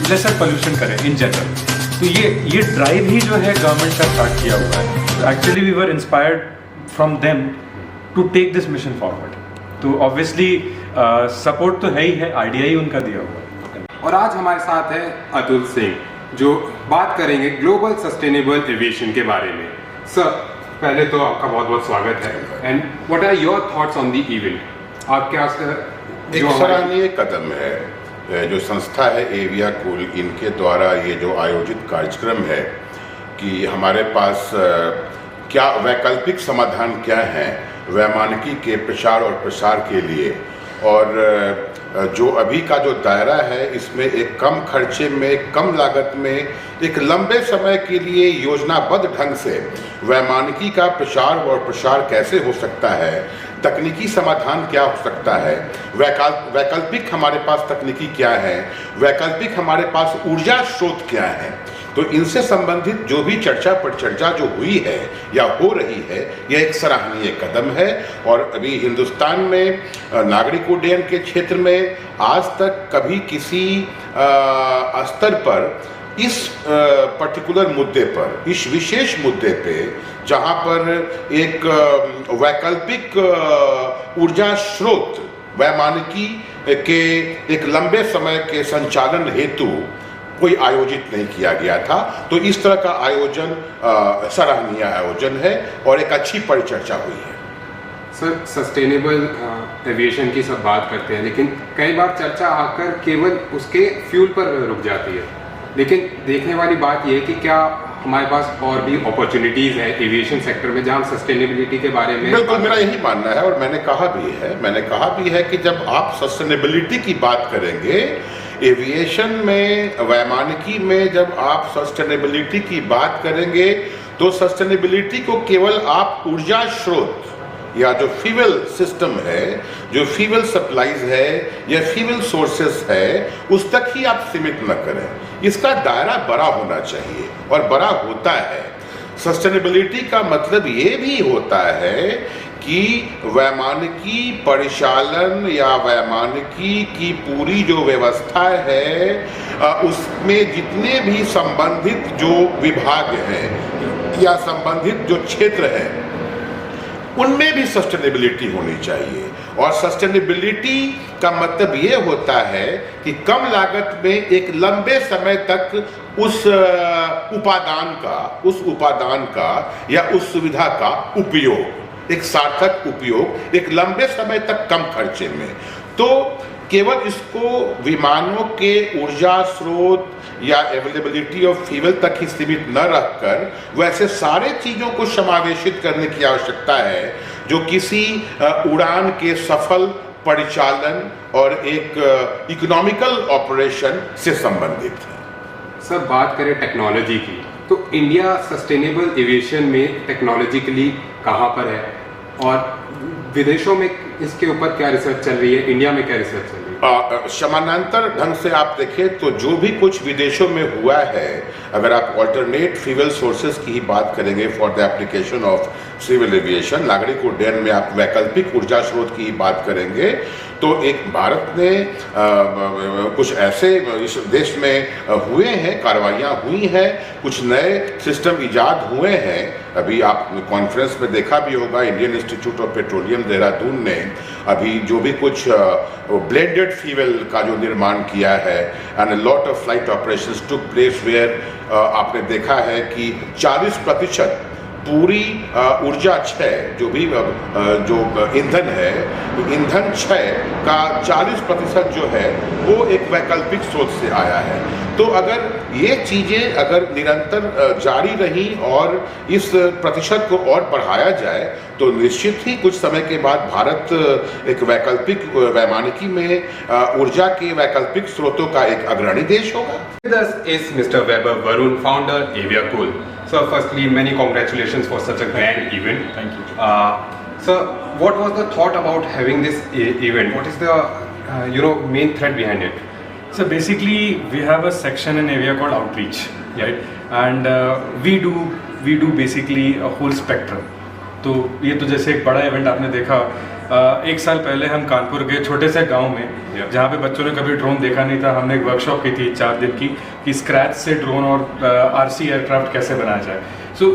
Laser pollution करें in general. तो ये ड्राइव ही जो है गवर्नमेंट का स्टार्ट किया हुआ है। तो actually we were inspired from them to take this mission forward. तो ऑब्वियसली सपोर्ट तो है ही है, आइडिया ही उनका दिया हुआ है। और आज हमारे साथ है अतुल सिंह, जो बात करेंगे ग्लोबल सस्टेनेबल एविएशन के बारे में। सर, पहले तो आपका बहुत बहुत स्वागत है। And what are your thoughts on the event? आप क्या एक सराहनीय कदम है जो संस्था है एविया कूल, इनके द्वारा ये जो आयोजित कार्यक्रम है कि हमारे पास क्या वैकल्पिक समाधान क्या है वैमानिकी के प्रचार और प्रसार के लिए, और जो अभी का जो दायरा है इसमें एक कम खर्चे में, कम लागत में, एक लंबे समय के लिए योजनाबद्ध ढंग से वैमानिकी का प्रचार और प्रसार कैसे हो सकता है, तकनीकी समाधान क्या हो सकता है, वैकल्पिक हमारे पास तकनीकी क्या है, वैकल्पिक हमारे पास ऊर्जा स्रोत क्या है। तो इनसे संबंधित जो भी चर्चा परिचर्चा जो हुई है या हो रही है, यह एक सराहनीय कदम है। और अभी हिंदुस्तान में नागरिक उड्डयन के क्षेत्र में आज तक कभी किसी स्तर पर इस पर्टिकुलर मुद्दे पर, इस विशेष मुद्दे पे, जहां पर एक वैकल्पिक ऊर्जा स्रोत वैमानिकी के एक लंबे समय के संचालन हेतु कोई आयोजित नहीं किया गया था। तो इस तरह का आयोजन सराहनीय आयोजन है और एक अच्छी परिचर्चा हुई है। सर, सस्टेनेबल एविएशन की सब बात करते हैं, लेकिन कई बार चर्चा आकर केवल उसके फ्यूल पर रुक जाती है। लेकिन देखने वाली बात यह है कि क्या हमारे पास और भी अपॉर्चुनिटीज है एविएशन सेक्टर में जहां हम सस्टेनेबिलिटी के बारे में? बिल्कुल, मेरा यही मानना है और मैंने कहा भी है कि जब आप सस्टेनेबिलिटी की बात करेंगे एविएशन में, वैमानिकी में, जब आप सस्टेनेबिलिटी की बात करेंगे तो सस्टेनेबिलिटी को केवल आप ऊर्जा स्रोत या जो फ्यूल सिस्टम है, जो फ्यूल सप्लाईज है या फ्यूल सोर्सेस है, उस तक ही आप सीमित न करें। इसका दायरा बड़ा होना चाहिए और बड़ा होता है। सस्टेनेबिलिटी का मतलब ये भी होता है कि वैमानिकी परिचालन या वैमानिकी की पूरी जो व्यवस्था है, उसमें जितने भी संबंधित जो विभाग हैं या संबंधित जो क्षेत्र हैं, उनमें भी सस्टेनेबिलिटी होनी चाहिए। और सस्टेनेबिलिटी का मतलब ये होता है कि कम लागत में एक लंबे समय तक उस उपादान का या उस सुविधा का उपयोग, एक सार्थक उपयोग, एक लंबे समय तक कम खर्चे में। तो केवल इसको विमानों के ऊर्जा स्रोत या अवेलेबिलिटी ऑफ फ्यूल तक ही सीमित न रखकर वैसे सारे चीजों को समावेशित करने की आवश्यकता है जो किसी उड़ान के सफल परिचालन और एक इकोनॉमिकल ऑपरेशन से संबंधित है। सर, बात करें टेक्नोलॉजी की, तो इंडिया सस्टेनेबल एविएशन में टेक्नोलॉजिकली कहाँ पर है और विदेशों में इसके ऊपर क्या रिसर्च चल रही है, इंडिया में क्या रिसर्च चल रही है? समानांतर ढंग से आप देखें तो जो भी कुछ विदेशों में हुआ है, अगर आप ऑल्टरनेट फ्यूल सोर्सेज की ही बात करेंगे for the application of civil aviation, नागरिक उड्डयन में आप वैकल्पिक ऊर्जा स्रोत की ही बात करेंगे, तो एक भारत ने कुछ ऐसे इस देश में हुए हैं, कार्रवाइयाँ हुई हैं, कुछ नए सिस्टम इजाद हुए हैं। अभी आप कॉन्फ्रेंस में देखा भी होगा, Indian institute of petroleum Dehradun ने अभी जो भी कुछ ब्लेंडेड फ्यूल का जो निर्माण किया है, and a lot of flight operations took place where आपने देखा है कि 40% पूरी ऊर्जा क्षय जो भी जो ईंधन है, ईंधन क्षय का 40% जो है वो एक वैकल्पिक स्रोत से आया है। तो अगर ये चीज़ें अगर निरंतर जारी रही और इस प्रतिशत को और बढ़ाया जाए तो निश्चित ही कुछ समय के बाद भारत एक वैकल्पिक वैमानिकी में ऊर्जा के वैकल्पिक स्रोतों का एक अग्रणी देश होगा। With us is Mr. Weber Varun, founder AviaCool. So, firstly, many congratulations for such a grand event. Thank you. Sir, what was the thought about having this event? What is the main thread behind it? So basically, we have a section in Avia called Outreach, right? And we do basically a whole spectrum. तो ये तो जैसे एक बड़ा event आपने देखा एक साल पहले हम कानपुर के छोटे से गांव में, Yeah. जहाँ पे बच्चों ने कभी ड्रोन देखा नहीं था, हमने एक वर्कशॉप की थी 4 दिन की कि स्क्रैच से ड्रोन और RC एयरक्राफ्ट कैसे बनाया जाए. So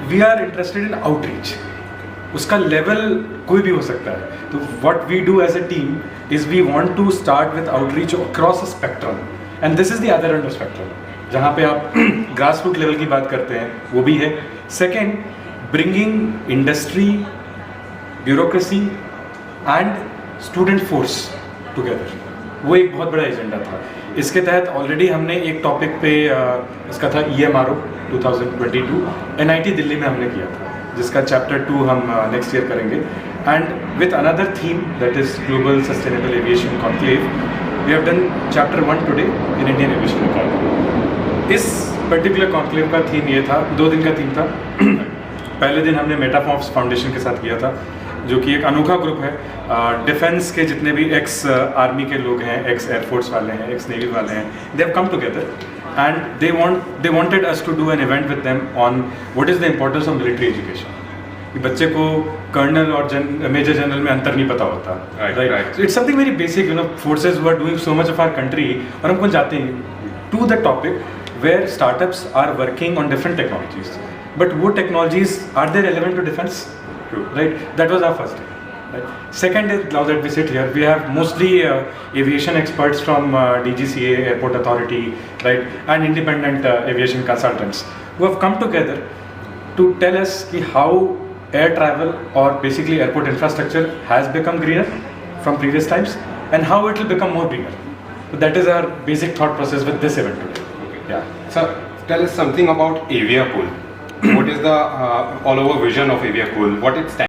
we are interested in outreach. उसका लेवल कोई भी हो सकता है. तो what we do as a team is we want to start with outreach across a spectrum, and this is the other end of spectrum, जहाँ पे आप ग्रास रूट लेवल की बात करते हैं, वो भी है. Second, bringing industry, bureaucracy and student force together, वो एक बहुत बड़ा एजेंडा था. इसके तहत ऑलरेडी हमने एक टॉपिक पे इसका था EMRO 2022 NIT दिल्ली में हमने किया था, जिसका चैप्टर 2 हम नेक्स्ट ईयर करेंगे. And with another theme that is global sustainable aviation conclave, we have done chapter 1 today in Indian aviation academy. इस पर्टिकुलर कॉन्क्लेव का थीम ये था, 2 दिन का थीम था. पहले दिन हमने मेटाफॉर्म्स फाउंडेशन के साथ किया था, जो कि एक अनोखा ग्रुप है. डिफेंस के जितने भी एक्स आर्मी के लोग हैं, एक्स एयरफोर्स वाले हैं, एक्स नेवी वाले हैं, they have come together and they wanted us to do an event with them on what is the importance of military education. कि बच्चे को कर्नल और मेजर जनरल में अंतर नहीं पता होता, right. It's something very basic, you know, forces who are doing so much of our country, और हम कौन जाते हैं to the topic where startups are working on different technologies, but वो technologies are they relevant to defence, right? That was our first day. Right. Second is, now that we sit here, we have mostly aviation experts from DGCA, Airport Authority, right, and independent aviation consultants who have come together to tell us how air travel or basically airport infrastructure has become greener from previous times and how it will become more greener. So that is our basic thought process with this event today. Okay. Yeah. Sir, tell us something about Aviacool. What is the all-over vision of Aviacool? What it stands